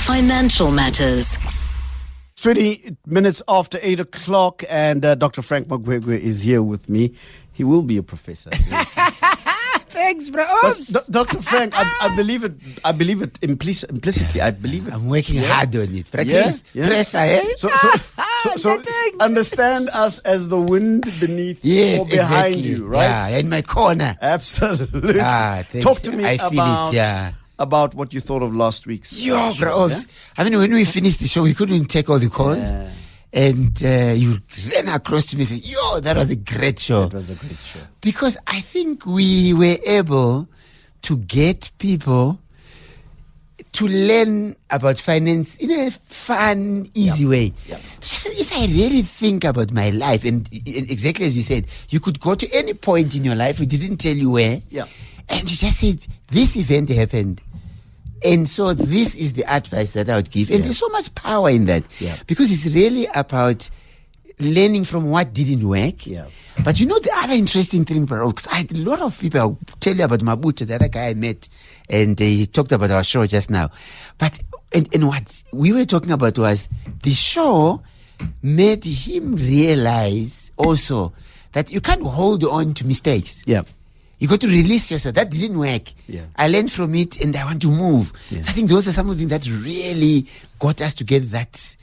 Financial Matters. 20 minutes after 8 o'clock, and Dr. Frank Magwegwe is here with me. He will be a professor. Thanks, bro. Dr. Frank, I believe it implicitly. I believe it. I'm working hard on it. Press ahead. So understand us as the wind beneath or behind you, right? Yeah, in my corner. Absolutely. Talk to me about what you thought of last week's show. Bro. Yeah? I mean, when we finished the show, we couldn't take all the calls. Yeah. And you ran across to me and said, that was a great show. It was a great show. Because I think we were able to get people to learn about finance in a fun, easy way. Yep. Just if I really think about my life, and exactly as you said, you could go to any point in your life, we didn't tell you where, and you just said, this event happened. And so this is the advice that I would give. And there's so much power in that. Because it's really about learning from what didn't work. But you know the other interesting thing, bro, because I had a lot of people, I'll tell you about Mabuto, the other guy I met, and he talked about our show just now. But and what we were talking about was the show made him realize also that you can't hold on to mistakes. You got to release yourself. That didn't work. I learned from it and I want to move. So I think those are some of the things that really got us to get that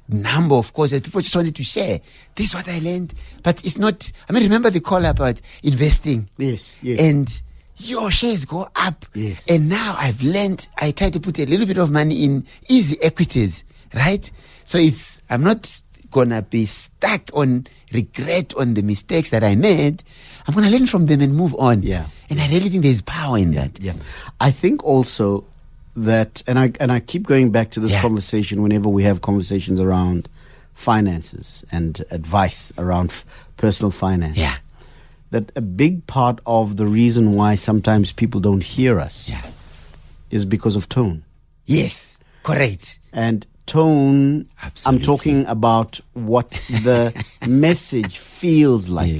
number of courses. People just wanted to share. This is what I learned. But it's not, I mean, remember the call about investing. And your shares go up. And now I've learned, I try to put a little bit of money in easy equities, right? So I'm not going to be stuck on regret on the mistakes that I made. I'm going to learn from them and move on. And I really think there's power in that. I think also that, and I keep going back to this conversation whenever we have conversations around finances and advice around personal finance. That a big part of the reason why sometimes people don't hear us is because of tone. Yes, correct. And tone, I'm talking about what the message feels like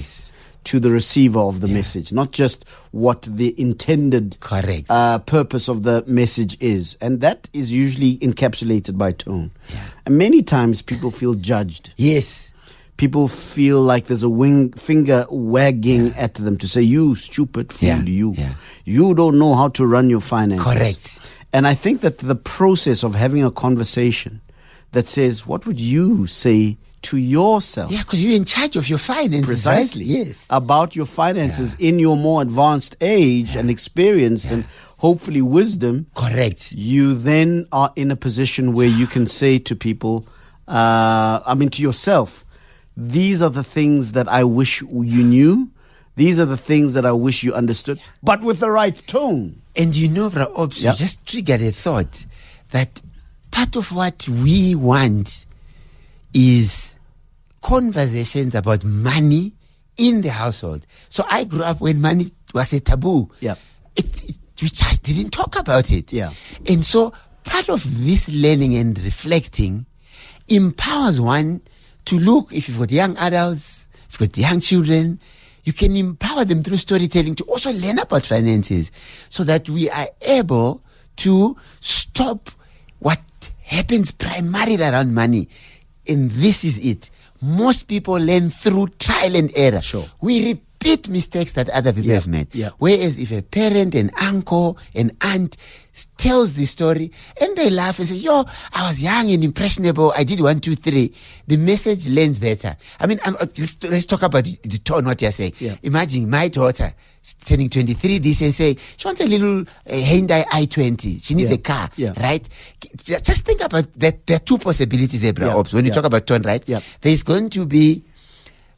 to the receiver of the message, not just what the intended purpose of the message is. And that is usually encapsulated by tone. And many times people feel judged. People feel like there's a finger wagging at them to say, you stupid fool, you don't know how to run your finances. And I think that the process of having a conversation that says, what would you say to yourself? Because you're in charge of your finances. Precisely. Right? About your finances in your more advanced age and experience and hopefully wisdom. You then are in a position where you can say to people, to yourself, these are the things that I wish you knew. These are the things that I wish you understood, but with the right tone. And you know, Bra Ops, you just triggered a thought that part of what we want is conversations about money in the household. So I grew up when money was a taboo. We just didn't talk about it. And so part of this learning and reflecting empowers one to look, if you've got young adults, if you've got young children, you can empower them through storytelling to also learn about finances so that we are able to stop what happens primarily around money. And this is it. Most people learn through trial and error. We repeat mistakes that other people have made. Whereas if a parent, an uncle, an aunt tells the story and they laugh and say, I was young and impressionable, I did 1, 2, 3, the message lands better. I mean, let's talk about the tone, what you're saying. Imagine my daughter turning 23 this and say, she wants a little Hyundai i20. She needs a car, right? Just think about that. There are two possibilities there, bro. When you talk about tone, right? There's going to be,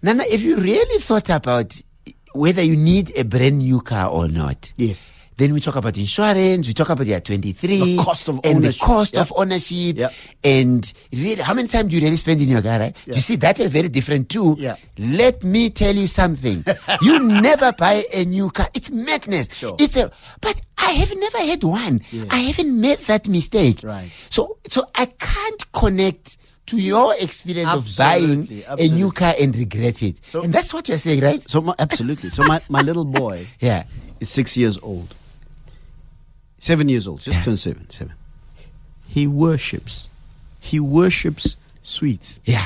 Nana, if you really thought about whether you need a brand new car or not. Then we talk about insurance, we talk about your 23. The cost of ownership. And the cost of ownership. And really, how many times do you really spend in your car, right? You see, that is very different too. Let me tell you something. You never buy a new car. It's madness. But I have never had one. I haven't made that mistake. So I can't connect to your experience of buying a new car and regret it. And that's what you're saying, right? Absolutely. So my little boy is 6 years old. 7 years old, just turned seven. he worships sweets. Yeah.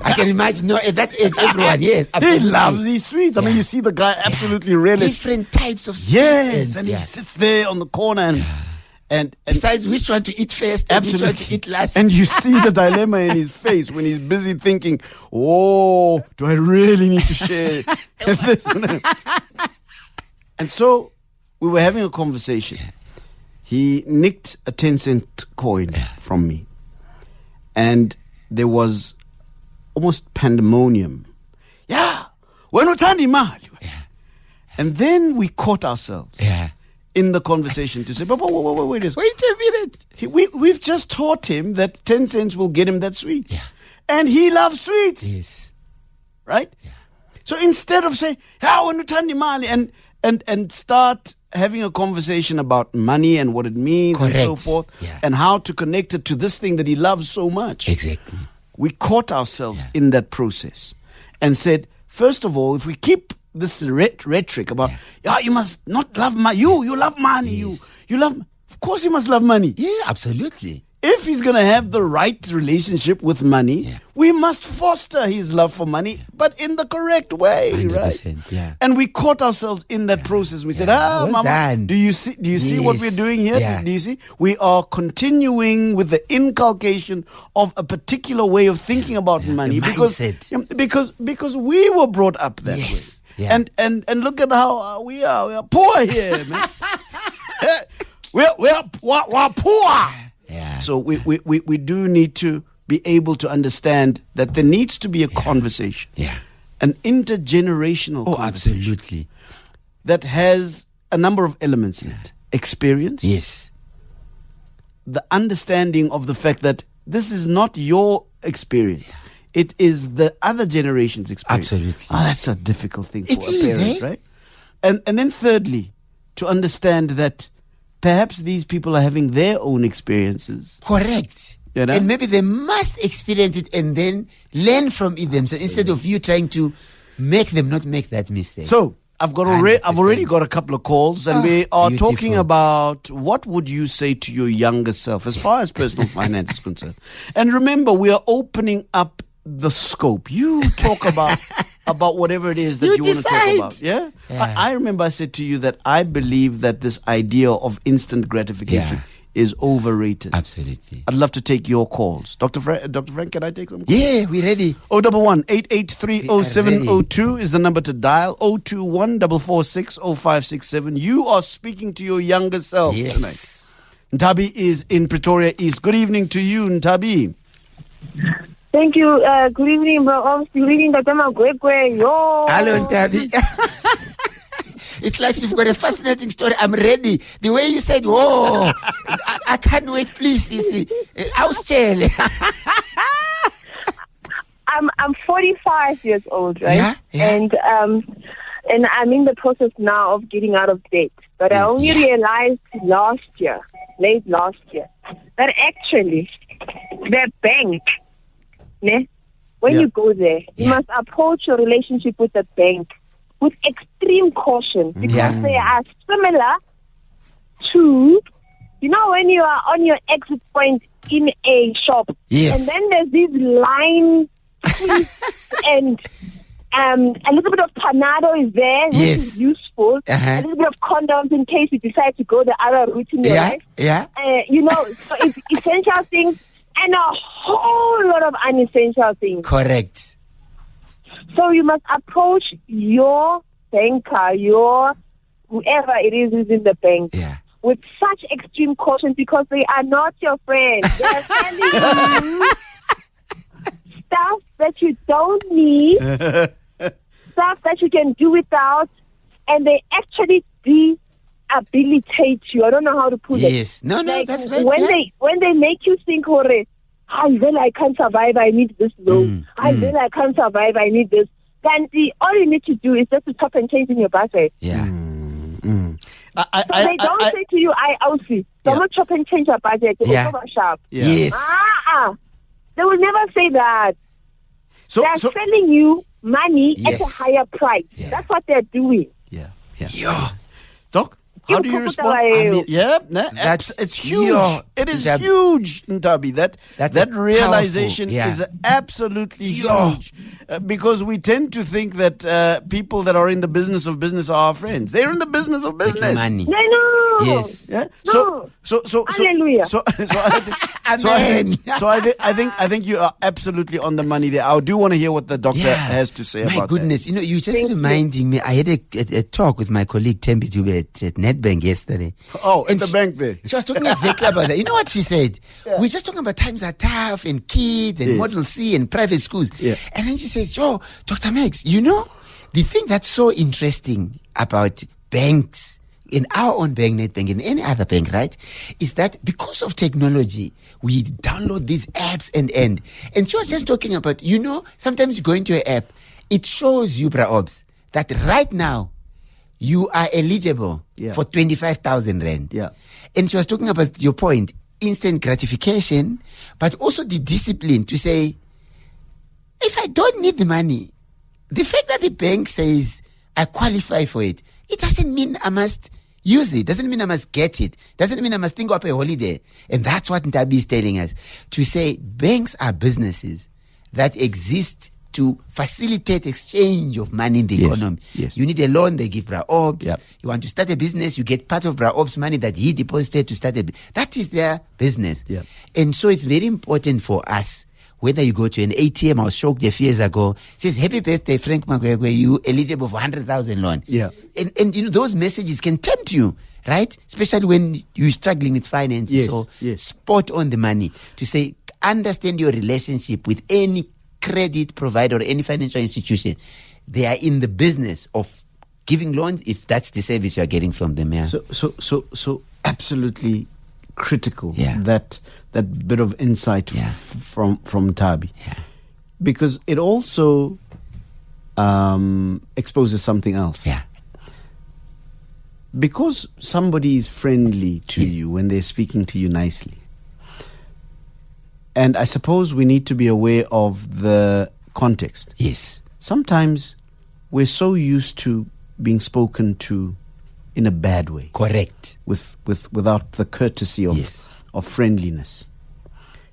I can imagine. No, at that age, everyone, yes. He loves these sweets. I mean, you see the guy absolutely relish. Different types of sweets. Yes, and he sits there on the corner and decides which one to eat first and which one to eat last. And you see the dilemma in his face when he's busy thinking, oh, do I really need to share this? And so we were having a conversation. He nicked a 10-cent coin from me. And there was almost pandemonium. Yeah, when uthanda imali. And then we caught ourselves in the conversation to say, but wait a minute. We've just taught him that 10 cents will get him that sweet. Yeah. And he loves sweets. Yes. Right? Yeah. So instead of saying, yeah, when uthanda imali, and start having a conversation about money and what it means and so forth, and how to connect it to this thing that he loves so much. Exactly. We caught ourselves in that process and said, first of all, if we keep this rhetoric about, you must not love money, you love money, you love, of course he must love money. Yeah, absolutely. If he's going to have the right relationship with money, we must foster his love for money, but in the correct way, 100%, right? Yeah. And we caught ourselves in that process. We said, well Mama, done. Do you see what we're doing here? Yeah. Do you see? We are continuing with the inculcation of a particular way of thinking about money because we were brought up that way. Yeah. And look at how we are poor here, man. we're poor. Yeah. So we do need to be able to understand that there needs to be a conversation. Yeah. An intergenerational conversation. Absolutely. That has a number of elements in it. Experience. Yes. The understanding of the fact that this is not your experience. It is the other generation's experience. Absolutely. Oh, that's a difficult thing for a parent, right? And then thirdly, to understand that perhaps these people are having their own experiences. Correct. You know? And maybe they must experience it and then learn from it themselves instead of you trying to make them not make that mistake. So I've already got a couple of calls, and we are talking about what would you say to your younger self as far as personal finance is concerned. And remember, we are opening up the scope. You talk about whatever it is that you want to talk about. Yeah? I remember I said to you that I believe that this idea of instant gratification is overrated. Absolutely. I'd love to take your calls. Dr. Frank, can I take some calls? Yeah, we're ready. 011-883-0702 is the number to dial. 021-446-0567. You are speaking to your younger self tonight. Ntabi is in Pretoria East. Good evening to you, Ntabi. Thank you. Good evening, bro. Good evening, Dr. Magwegwe. Yo. Hello, Ntabi. It's like you've got a fascinating story. I'm ready. The way you said, whoa, I can't wait, please. I'm 45 years old, right? Yeah. And I'm in the process now of getting out of debt. But I only realized late last year, that actually the bank, when you go there, you must approach your relationship with the bank with extreme caution, because they are similar to, when you are on your exit point in a shop, and then there's these lines and a little bit of panado is there, which is useful, a little bit of condoms in case you decide to go the other route in your life. So it's essential things and a whole lot of unessential things. Correct. So you must approach your banker, whoever it is who's in the bank, with such extreme caution, because they are not your friends. They are telling you stuff that you don't need, stuff that you can do without, and they actually rehabilitate you. I don't know how to put it. Yes. No, that's right. When they make you think, I can't survive, I need this loan. I can't survive, I need this. Then all you need to do is just to chop and change in your budget. Yeah. They don't say to you, don't chop and change your budget. They will go sharp. Yes. They will never say that. They're selling you money at a higher price. That's what they're doing. Yeah. Doc? How do you respond? It's huge. It is huge, Ntabi. That realization is absolutely huge. Because we tend to think that people that are in the business of business are our friends. They're in the business of business. Money. No. Yes. Yeah. No. Hallelujah. I think you are absolutely on the money there. I do want to hear what the doctor has to say about that. My goodness, you just reminding me. I had a talk with my colleague Tembi Dube at Nedbank yesterday. Oh, in the bank there. She was talking exactly about that. You know what she said? Yeah. We're just talking about times are tough and kids and Model C and private schools. Yeah. And then she says, yo, Dr. Max, the thing that's so interesting about banks, in our own bank, Nedbank, in any other bank, right, is that because of technology, we download these apps and she was just talking about, sometimes you go into an app, it shows you, Bra-Obs, that right now, you are eligible for 25,000 Rand. Yeah. And she was talking about your point, instant gratification, but also the discipline to say, if I don't need the money, the fact that the bank says I qualify for it, it doesn't mean I must use it. Doesn't mean I must get it. Doesn't mean I must think of a holiday. And that's what Ntabi is telling us. To say banks are businesses that exist to facilitate exchange of money in the economy. Yes. You need a loan, they give Bra-Obs. Yep. You want to start a business, you get part of Bra-Obs' money that he deposited to start a business. That is their business. Yep. And so it's very important for us. Whether you go to an ATM, I was shocked a few years ago, it says, happy birthday, Frank Magwegwe, you eligible for 100,000 loan. Yeah. And those messages can tempt you, right? Especially when you're struggling with finances. Yes. So spot on the money to say, understand your relationship with any credit provider or any financial institution. They are in the business of giving loans if that's the service you are getting from them. Yeah. So absolutely critical that bit of insight from Tabi, because it also exposes something else. Yeah. Because somebody is friendly to you when they're speaking to you nicely, and I suppose we need to be aware of the context. Yes. Sometimes we're so used to being spoken to in a bad way. Correct. Without the courtesy of friendliness.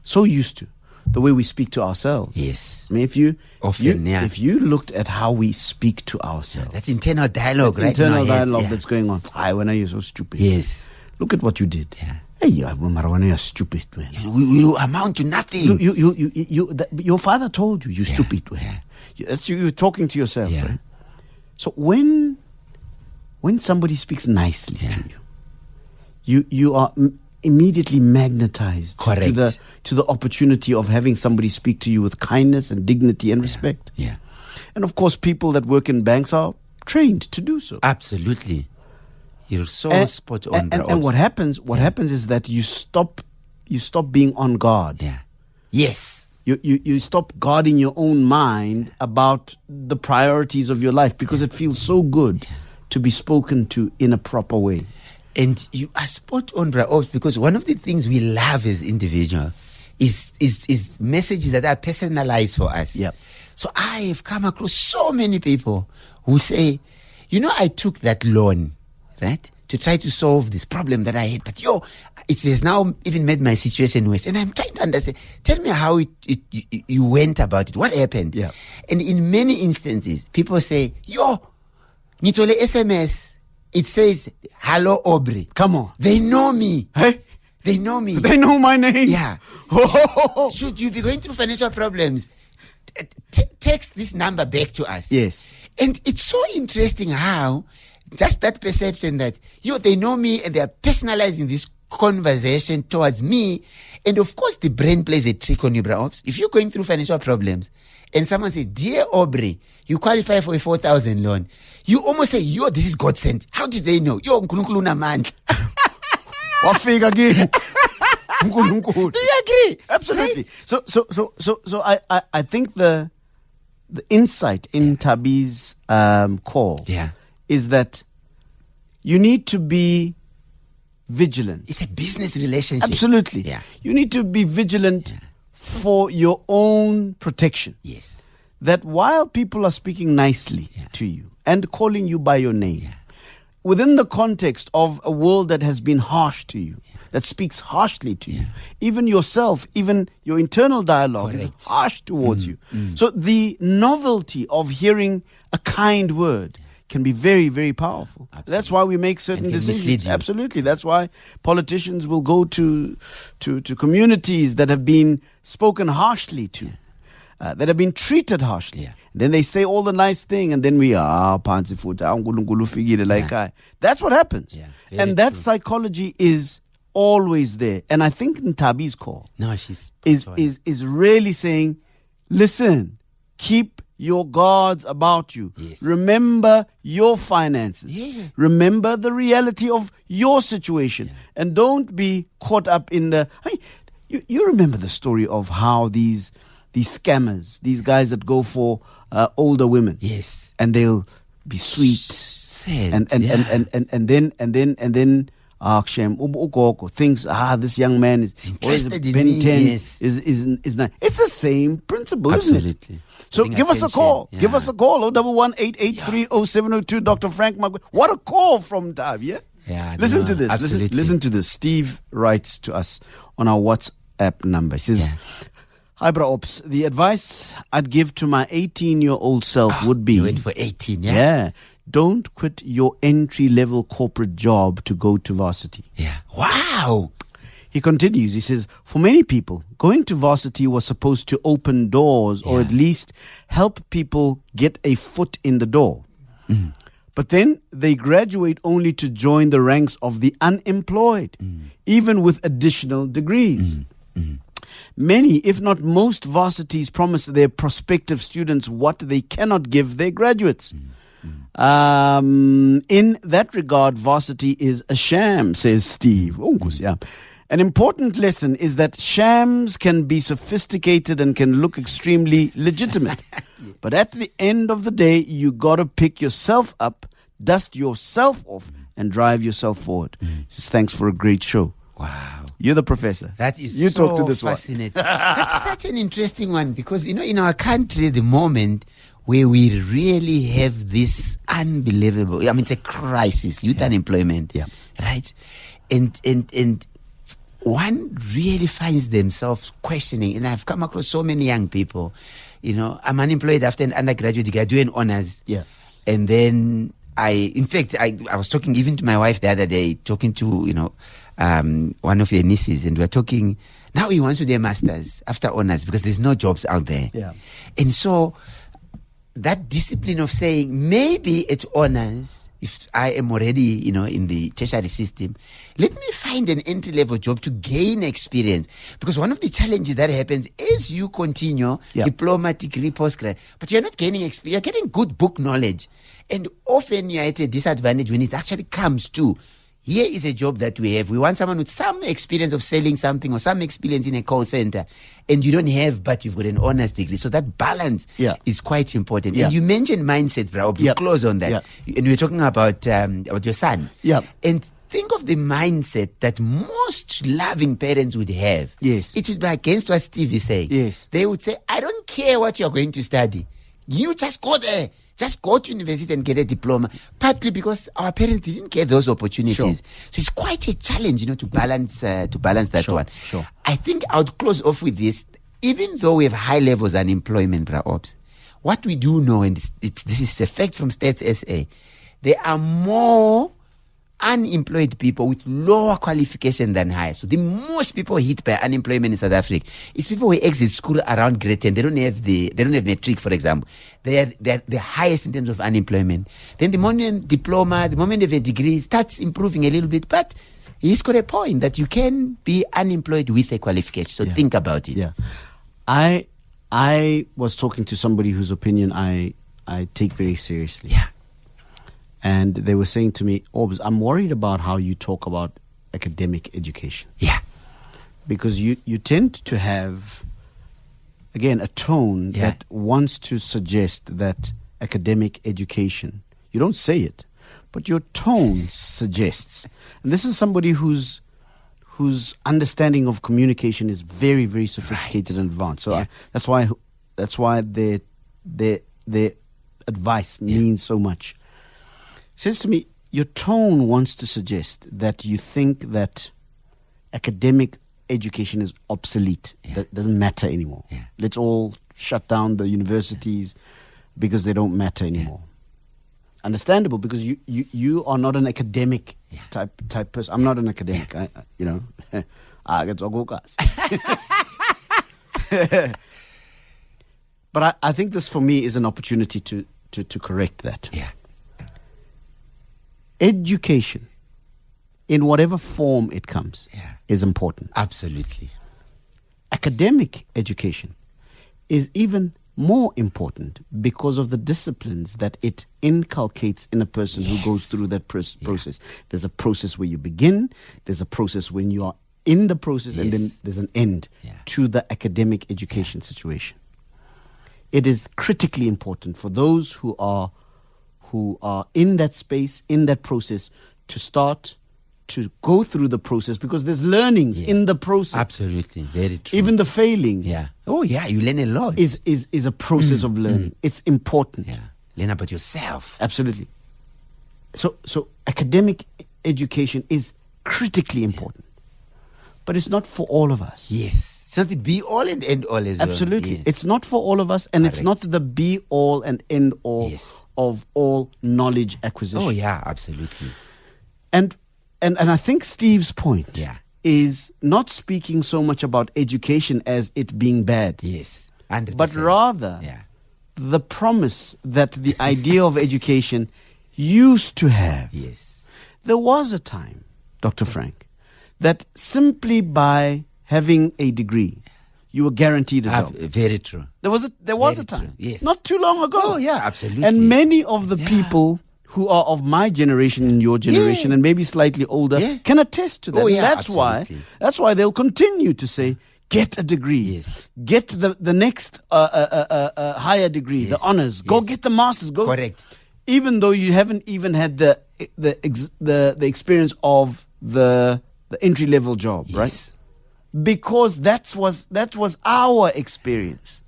So used to the way we speak to ourselves. Yes. I mean, if you looked at how we speak to ourselves. That's internal dialogue, right? Internal dialogue that's going on. When are you so stupid? Yes. Look at what you did. Yeah. Hey, you're stupid, man. You amount to nothing. Your father told you, you're stupid, man. Yeah. You're talking to yourself, right? So when somebody speaks nicely to you, you are immediately magnetized to the opportunity of having somebody speak to you with kindness and dignity and respect. Yeah. And of course, people that work in banks are trained to do so. Absolutely. You're so spot on. And what happens is that you stop being on guard. Yeah. Yes. You stop guarding your own mind about the priorities of your life because it feels so good to be spoken to in a proper way. And you are spot on, Bra-Obs, because one of the things we love as individuals is messages that are personalized for us. Yep. So I have come across so many people who say, I took that loan, right, to try to solve this problem that I had. But it has now even made my situation worse. And I'm trying to understand. Tell me how you went about it. What happened? Yeah. And in many instances, people say, Nitole SMS. It says, hello, Aubrey. Come on. They know me. Hey? They know me. They know my name. Yeah. Should you be going through financial problems, text this number back to us. Yes. And it's so interesting how just that perception that, they know me and they are personalizing this conversation towards me. And of course, the brain plays a trick on you, Bra-Obs. If you're going through financial problems and someone says, dear Aubrey, you qualify for a 4,000 loan, you almost say, this is God sent. How did they know? Nkulunkulu na man. Wafika again. Do you agree? Absolutely. Right? So I think the insight in Tabi's call is that you need to be vigilant. It's a business relationship. Absolutely. Yeah. You need to be vigilant for your own protection. Yes. That while people are speaking nicely to you and calling you by your name, within the context of a world that has been harsh to you, that speaks harshly to you, even yourself, even your internal dialogue is harsh towards you. So the novelty of hearing a kind word can be very, very powerful. Absolutely. That's why we make certain decisions. Absolutely. That's why politicians will go to communities that have been spoken harshly to, that have been treated harshly. Then they say all the nice thing, and then we pansi futa, like that's what happens. And that psychology is always there. And I think Ntabi's call is really saying, listen, keep your guards about you. Remember your finances. Remember the reality of your situation. And don't be caught up in the... You remember the story of how these scammers, these guys that go for older women. And they'll be sweet. Sad. And then thinks, this young man is interested in Ben 10 me. is not. It's the same principle, Absolutely. isn't it? So give us a call. Give us a call. 011-883-0702. Dr. Frank Magwegwe. What a call from Tab, Listen to this. Listen to this. Steve writes to us on our WhatsApp number. He says, Hi, Bra Ops. The advice I'd give to my 18-year-old self would be... You went for 18, don't quit your entry-level corporate job to go to varsity. Wow. He continues, he says, for many people, going to varsity was supposed to open doors or at least help people get a foot in the door. But then they graduate only to join the ranks of the unemployed, even with additional degrees. Many, if not most, varsities promise their prospective students what they cannot give their graduates. In that regard, varsity is a sham, says Steve. An important lesson is that shams can be sophisticated and can look extremely legitimate. But at the end of the day, you got to pick yourself up, dust yourself off, and drive yourself forward. Says, thanks for a great show. Wow. You're the professor. That is you so talk to this fascinating. That's such an interesting one because, in our country, the moment where we really have this unbelievable, it's a crisis, youth unemployment, right? And one really finds themselves questioning, and I've come across so many young people, I'm unemployed after an undergraduate degree, I do an honors. And then I was talking even to my wife the other day, talking to, one of your nieces, and we're talking, now he wants to do a master's after honors because there's no jobs out there. And so that discipline of saying, maybe at honors, if I am already, in the tertiary system, let me find an entry-level job to gain experience. Because one of the challenges that happens is you continue diploma, degree, postgrad, but you're not gaining experience. You're getting good book knowledge. And often you're at a disadvantage when it actually comes to, here is a job that we have. We want someone with some experience of selling something or some experience in a call center. And you don't have, but you've got an honors degree. So that balance is quite important. And you mentioned mindset, Brao. You close on that. And we're talking about your son. And think of the mindset that most loving parents would have. It would be against what Steve is saying. They would say, I don't care what you're going to study. You just go there. Just go to university and get a diploma. Partly because our parents didn't get those opportunities. So it's quite a challenge, to balance that one. I think I would close off with this. Even though we have high levels of unemployment, Ops, what we do know, and this is a fact from Stats SA, there are more unemployed people with lower qualification than higher. So the most people hit by unemployment in South Africa is people who exit school around grade 10. They don't have matric, for example. They're the highest in terms of unemployment. Then the moment diploma, the moment of a degree starts improving a little bit, but he's got a point that you can be unemployed with a qualification. So think about it. I was talking to somebody whose opinion I take very seriously. And they were saying to me, Orbs, I'm worried about how you talk about academic education. Because you tend to have, again, a tone that wants to suggest that academic education, you don't say it, but your tone suggests. And this is somebody whose understanding of communication is very, very sophisticated and advanced. So that's why their advice means so much. Says to me, your tone wants to suggest that you think that academic education is obsolete. That doesn't matter anymore. Let's all shut down the universities because they don't matter anymore. Understandable, because you are not an academic type person. I'm not an academic. I get to go guys. But I think this for me is an opportunity to correct that. Education, in whatever form it comes, is important. Absolutely. Academic education is even more important because of the disciplines that it inculcates in a person who goes through that process. There's a process where you begin, there's a process when you are in the process, and then there's an end to the academic education situation. It is critically important for those who are in that space, in that process, to start to go through the process, because there's learnings in the process. Absolutely, very true. Even the failing. You learn a lot. Is a process of learning. It's important. Learn about yourself. Absolutely. So academic education is critically important. But it's not for all of us. Yes. It's not the be all and end all as well. Absolutely. It's not for all of us, and it's not the be all and end all of all knowledge acquisition. Oh yeah, absolutely. And I think Steve's point is not speaking so much about education as it being bad. Yes. 100%. But rather the promise that the idea of education used to have. Yes. There was a time, Dr. Frank, that simply by having a degree, you were guaranteed a job. Very true. There was a time. True. Yes. Not too long ago. Oh yeah, absolutely. And many of the people who are of my generation and your generation and maybe slightly older can attest to that. Oh, yeah, that's why they'll continue to say, get a degree. Get the next higher degree, the honors. Go get the masters. Go. Correct. Even though you haven't even had the experience of the entry level job, right? Because that was our experience.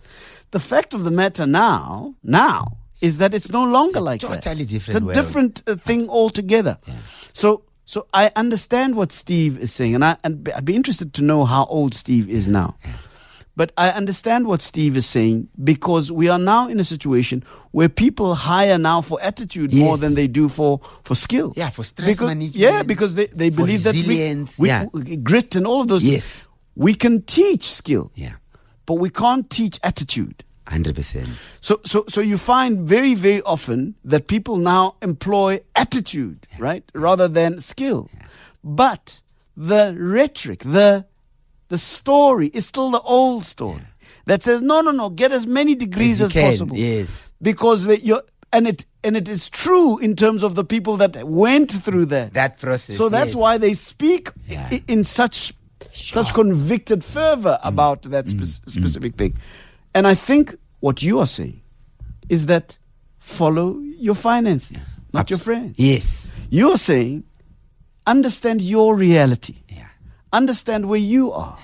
The fact of the matter now is that it's no longer like that. Totally different. It's a different thing altogether. So I understand what Steve is saying, and I'd be interested to know how old Steve is now. But I understand what Steve is saying, because we are now in a situation where people hire now for attitude more than they do for skill. Yeah, for stress management. Yeah, because they believe resilience, that we grit and all of those things. We can teach skill, but we can't teach attitude. 100%. So you find very, very often that people now employ attitude, right, rather than skill. But the rhetoric, the story is still the old story that says no, get as many degrees as possible. Yes, because and it is true in terms of the people that went through that process. So that's why they speak in such convicted fervor about that specific thing. And I think what you are saying is that follow your finances, not your friends. Yes. You're saying understand your reality. Understand where you are.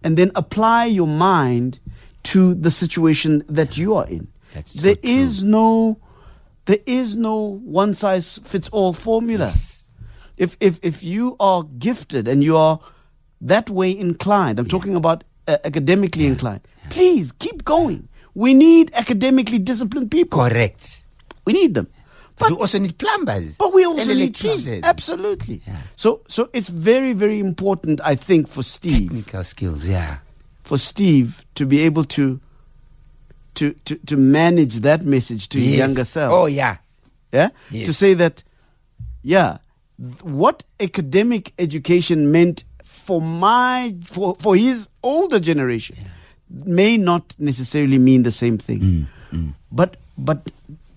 And then apply your mind to the situation that you are in. There is no one size fits all formula. If you are gifted and you are that way inclined, I'm talking about academically inclined, please keep going. We need academically disciplined people. Correct. We need them. But we also need plumbers. But we also need electricians. Absolutely. So it's very, very important, I think, for Steve. Technical skills, for Steve to be able to manage that message to his younger self. Oh, yeah. Yeah? Yes. To say that, what academic education meant for his older generation may not necessarily mean the same thing. But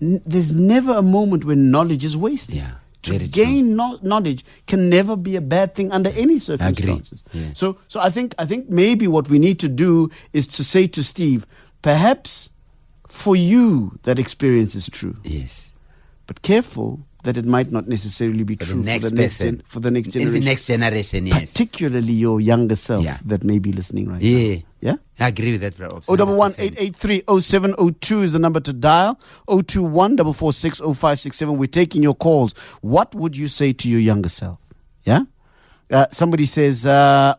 there's never a moment when knowledge is wasted. To gain knowledge can never be a bad thing under any circumstances. So I think maybe what we need to do is to say to Steve, perhaps for you that experience is true. Yes. But careful, that it might not necessarily be true for the next generation. In the next generation, yes. Particularly your younger self that may be listening right now. Yeah? I agree with that, bro. 011-883-0702 is the number to dial. 021-446-0567. We're taking your calls. What would you say to your younger self? Yeah? Somebody says,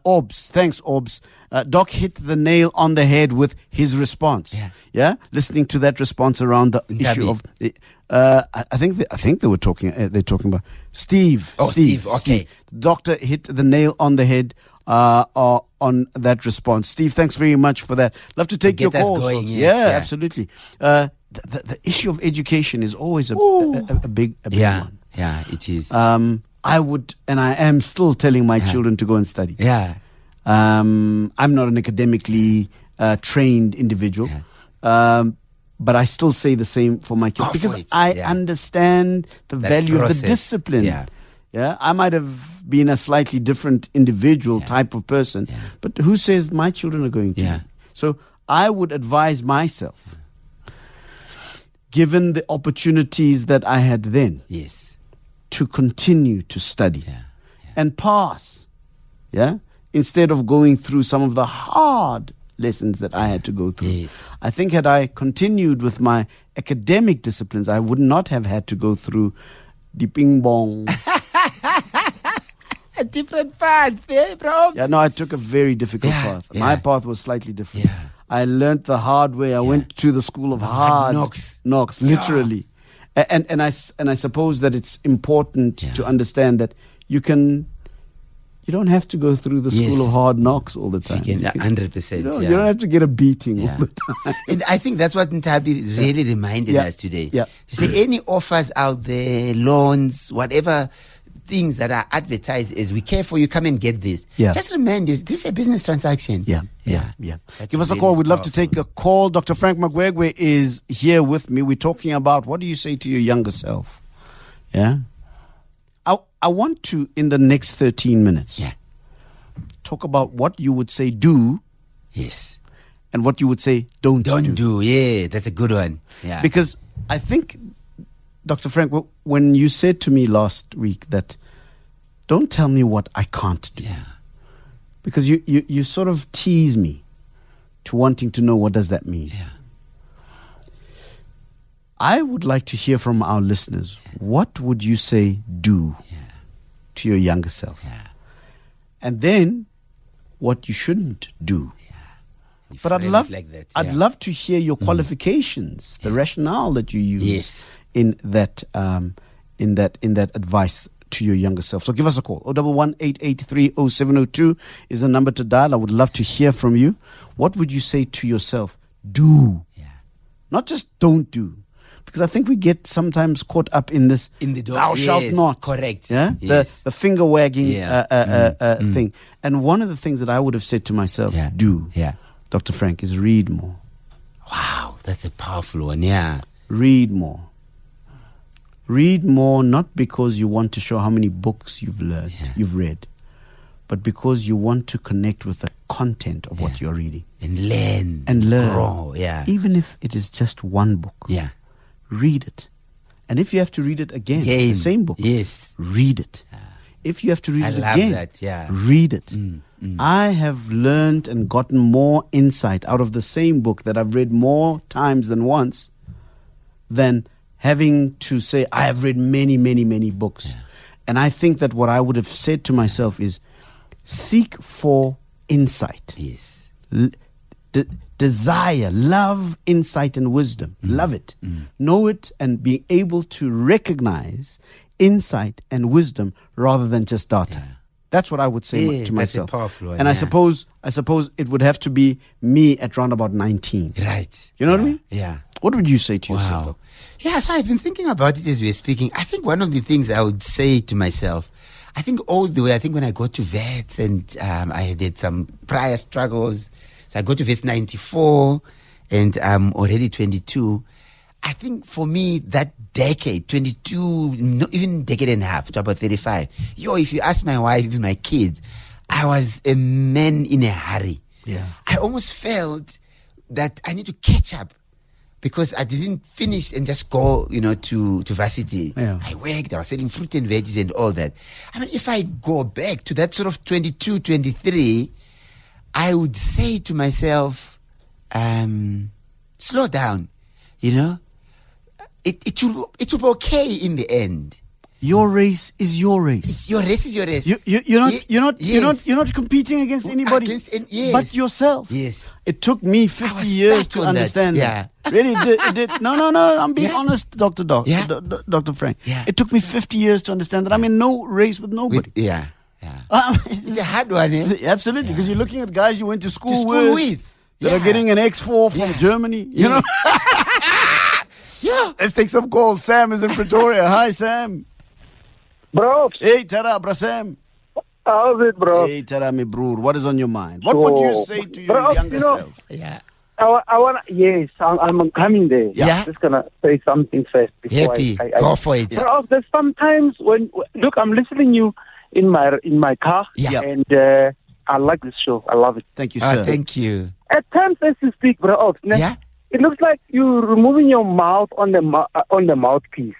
Orbs, thanks, Orbs. Doc hit the nail on the head with his response. Yeah? Listening to that response around the issue of, I think they were talking, they're talking about Steve. Oh, Steve, okay. Steve. The doctor hit the nail on the head, on that response. Steve, thanks very much for that. Love to take your calls. Going, yes, absolutely. The issue of education is always a big one. Yeah, it is. I would, and I am still telling my children to go and study. Yeah. I'm not an academically trained individual, but I still say the same for my kids because I understand the value of the discipline. Yeah, I might have been a slightly different individual type of person, but who says my children are going to be? So I would advise myself, given the opportunities that I had then, to continue to study and pass, instead of going through some of the hard lessons that I had to go through. I think had I continued with my academic disciplines, I would not have had to go through the ping pong. A different path, bro. Yeah, no, I took a very difficult path. My path was slightly different. I learned the hard way. I went to the school of hard knocks, literally. And I suppose that it's important to understand that you don't have to go through the school of hard knocks all the time. 100%. You don't have to get a beating all the time. And I think that's what Ntabi really reminded us today. To say any offers out there, loans, whatever things that are advertised as we care for you, come and get this. Just remind us, this is a business transaction. Give us a call. We'd love to take a call. Dr. Frank Magwegwe is here with me. We're talking about what do you say to your younger self? I want to, in the next 13 minutes, talk about what you would say do. And what you would say don't do. Yeah, that's a good one. Because I think, Dr. Frank, when you said to me last week that don't tell me what I can't do. Because you sort of tease me to wanting to know what does that mean. I would like to hear from our listeners. What would you say do to your younger self? And then what you shouldn't do. But I'd love to hear your qualifications, the rationale that you use in that advice to your younger self. So give us a call. 011-883-0702 is the number to dial. I would love to hear from you. What would you say to yourself? Do. Not just don't do. Because I think we get sometimes caught up in this thou shalt not. Correct. The finger wagging thing. And one of the things that I would have said to myself, do, Dr. Frank, is read more. Wow, that's a powerful one. Read more. Read more, not because you want to show how many books you've read, but because you want to connect with the content of what you're reading. And learn. Grow, even if it is just one book. Read it. And if you have to read it again, the same book, read it. If you have to read it again, read it. I have learned and gotten more insight out of the same book that I've read more times than once than having to say, I have read many, many, many books. And I think that what I would have said to myself is, seek for insight. Desire, love, insight, and wisdom. Love it. Know it and be able to recognize insight and wisdom rather than just data. That's what I would say to myself. That's a powerful one, and I suppose it would have to be me at round about 19. Right. You know what I mean? What would you say to yourself? Wow. So I've been thinking about it as we're speaking. I think one of the things I would say to myself, I think all the way, when I got to vets and I did some prior struggles. So I go to verse 94 and I'm already 22. I think for me, that decade, 22, not even decade and a half to about 35. If you ask my wife, even my kids, I was a man in a hurry. I almost felt that I need to catch up because I didn't finish and just go, to varsity. Yeah. I worked, I was selling fruit and veggies and all that. I mean, if I go back to that sort of 22, 23, I would say to myself, slow down, It will be okay in the end. Your race is your race. Your race is your race. You're not competing against anybody, but yourself. Yes. It took me 50 years to understand that. Really, it did. No. I'm being honest, Dr. Frank. Yeah. It took me 50 years to understand that I'm in no race with nobody. It's a hard one, eh? Absolutely, because you're looking at guys you went to school with that are getting an X4 from Germany. You know. Yeah. Let's take some calls. Sam is in Pretoria. Hi, Sam. Bro. Hey, Tara, bro, Sam. How's it, bro? Hey, Tara, me broer. What is on your mind? What would you say to your younger self? Yeah. I want. Yes, I'm coming there. Yeah. I'm just gonna say something first before Happy. I Go for it. Bro, there's sometimes when look, I'm listening you in my car. Yeah. And I like this show. I love it. Thank you, sir. Thank you. At times as you speak, bro, Yeah. it looks like you're removing your mouth on the mouthpiece.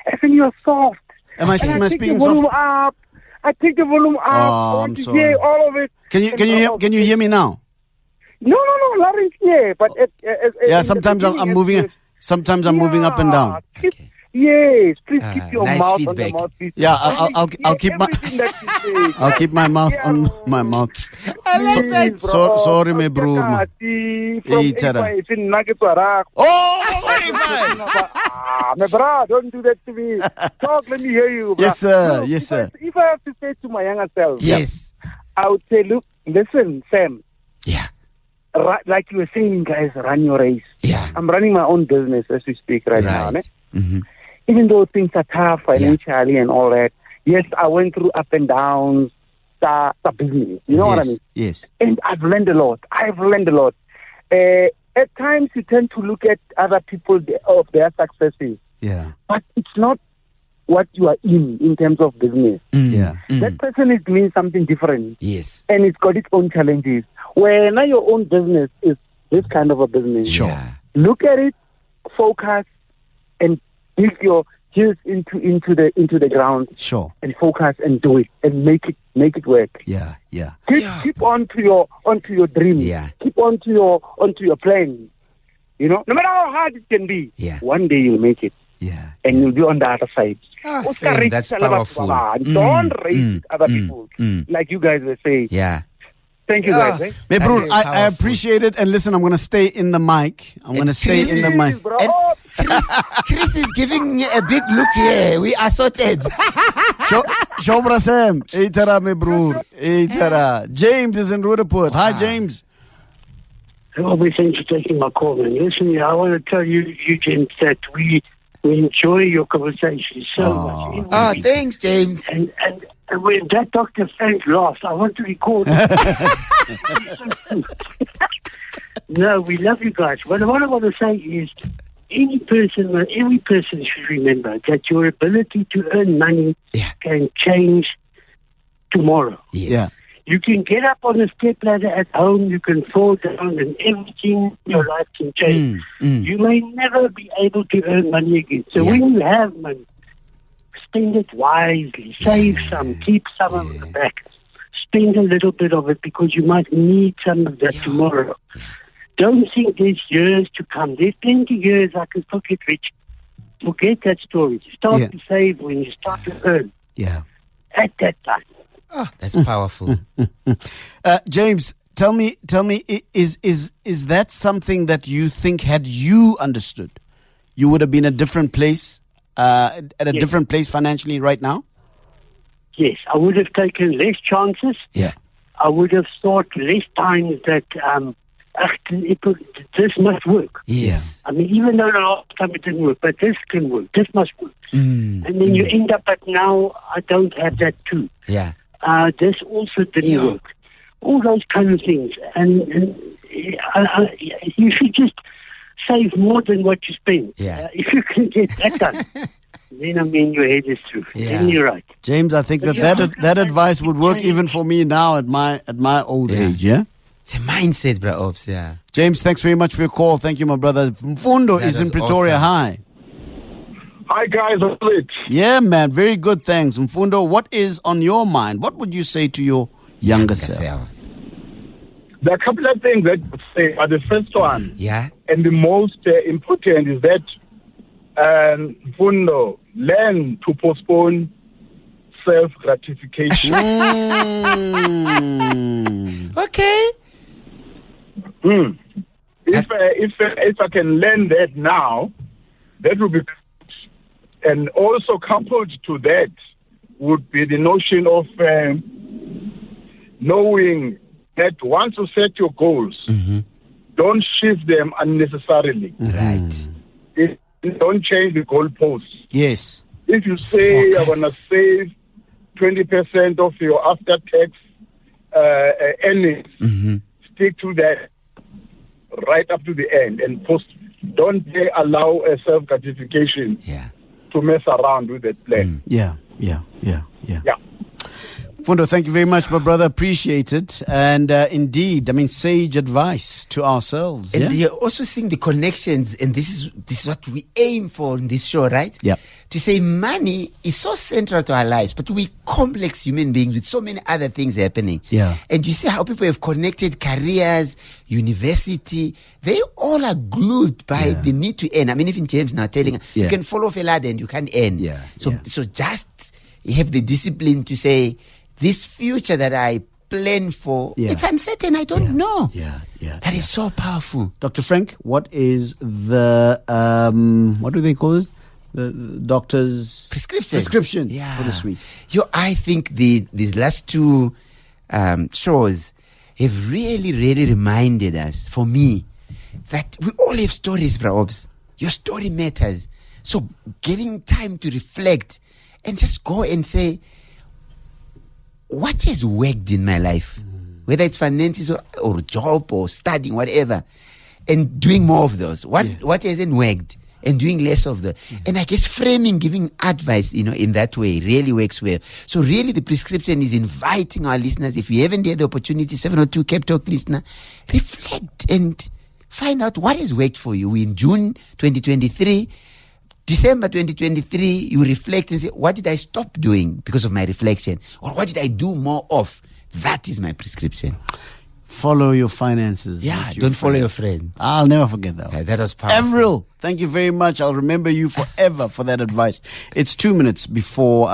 I think you're soft. Am I And I take speaking the volume soft? up. I take the volume up. Oh, I want I'm to sorry. hear all of it. Can you hear me now? No, loud and clear. But Sometimes I'm moving. Sometimes I'm moving up and down. Yes, please keep your nice mouth feedback. on the mouthpiece. Yeah, I'll keep my Everything that you say. I'll keep my mouth on my mouth. I love that. Sorry, my broer. Man. Hey, Tara. Oh, my bro, don't do that to me. Talk, let me hear you, bro. Yes, sir. Look, Yes, sir. If I have to say to my younger self, Yes. I would say, look, listen, Sam. Yeah. Like you were saying, guys, run your race. Yeah. I'm running my own business as we speak right now. Right. Mm-hmm. Even though things are tough financially and all that, yes, I went through up and downs, the business. You know what I mean? Yes. And I've learned a lot. At times, you tend to look at other people of their successes. Yeah. But it's not what you are in terms of business. Yeah. That person is doing something different. Yes. And it's got its own challenges. Where now your own business is this kind of a business. Sure. Yeah. Look at it, focus, and dig your heels into the ground. Sure. And focus and do it and make it work. Yeah. Yeah. Keep on to your dream. Yeah. Keep on to your plan. You know, no matter how hard it can be. Yeah. One day you'll make it. Yeah. And you'll be on the other side. Sam, that's powerful. Don't raise other people like you guys were saying. Yeah. Thank you guys. Eh? My bro, is I powerful. appreciate it. And listen, I'm going to stay in the mic. Bro. Chris is giving me a big look here. We are sorted. Shobra Sam. Hey, Tara, my bro. Hey, Tara. James is in Rudapur. Hi, James. Well, thanks for taking my call, man. Listen, I want to tell you, Eugene, that we enjoy your conversation so much. Oh, thanks, James. And when that Dr. Frank laughs, I want to record it. No, we love you guys. What I want to say is, every person should remember that your ability to earn money can change tomorrow. Yes. Yeah. You can get up on a stepladder at home, you can fall down, and everything in your life can change. You may never be able to earn money again. So when you have money, spend it wisely. Save some, keep some of it back. Spend a little bit of it because you might need some of that tomorrow. Don't think there's years to come. There's plenty of years I can still get rich. Forget that story. Start to save when you start to earn. Yeah. At that time. Oh, that's powerful. James, tell me, is that something that you think, had you understood, you would have been at a different place, different place financially right now? Yes, I would have taken less chances. Yeah. I would have thought less times that this must work. Yes. I mean, even though the last time it didn't work, but this can work. This must work. And then you end up at now, I don't have that too. Yeah. This also didn't work. All those kind of things. And you should just save more than what you spend. Yeah. If you can get that done, then I mean your head is through. Yeah. Then you're right. James, I think that advice would work even for me now at my old age, yeah? It's a mindset, bro. Ops, yeah. James, thanks very much for your call. Thank you, my brother. Mfundo is in Pretoria. Awesome. Hi. Hi, guys. Yeah, man. Very good. Thanks. Mfundo, what is on your mind? What would you say to your younger self? There are a couple of things that I say. The first one, yeah, and the most important is that, Mfundo, learn to postpone self-gratification. Okay. If I can learn that now, that would be good. And also coupled to that would be the notion of knowing that once you set your goals, don't shift them unnecessarily. Right. Don't change the goalposts. Yes. If you say you're going to save 20% of your after-tax earnings, stick to that right up to the end and don't allow a self-gratification to mess around with that plan. Yeah. Fundo, thank you very much, my brother. Appreciate it. And indeed, I mean, sage advice to ourselves. And you're also seeing the connections, and this is what we aim for in this show, right? Yeah. To say money is so central to our lives, but we complex human beings with so many other things happening. Yeah. And you see how people have connected careers, university. They all are glued by the need to earn. I mean, even James now telling you can fall off a ladder and you can't earn. Yeah. So just have the discipline to say, this future that I plan for, it's uncertain. I don't know. That is so powerful. Dr. Frank, what is the, what do they call it? The doctor's prescription for this week? I think these last two shows have really, really reminded us, for me, that we all have stories, bro. Your story matters. So getting time to reflect and just go and say, what has worked in my life? Whether it's finances or job or studying, whatever. And doing more of those. What hasn't worked? And doing less of the. And I guess framing, giving advice, in that way really works well. So really the prescription is inviting our listeners, if you haven't had the opportunity, 702 Cape Talk listener, reflect and find out what has worked for you. In June 2023, December 2023, you reflect and say, what did I stop doing because of my reflection? Or what did I do more of? That is my prescription. Follow your finances. Don't follow your friends. I'll never forget that. That was powerful. Avril, thank you very much. I'll remember you forever for that advice. It's 2 minutes before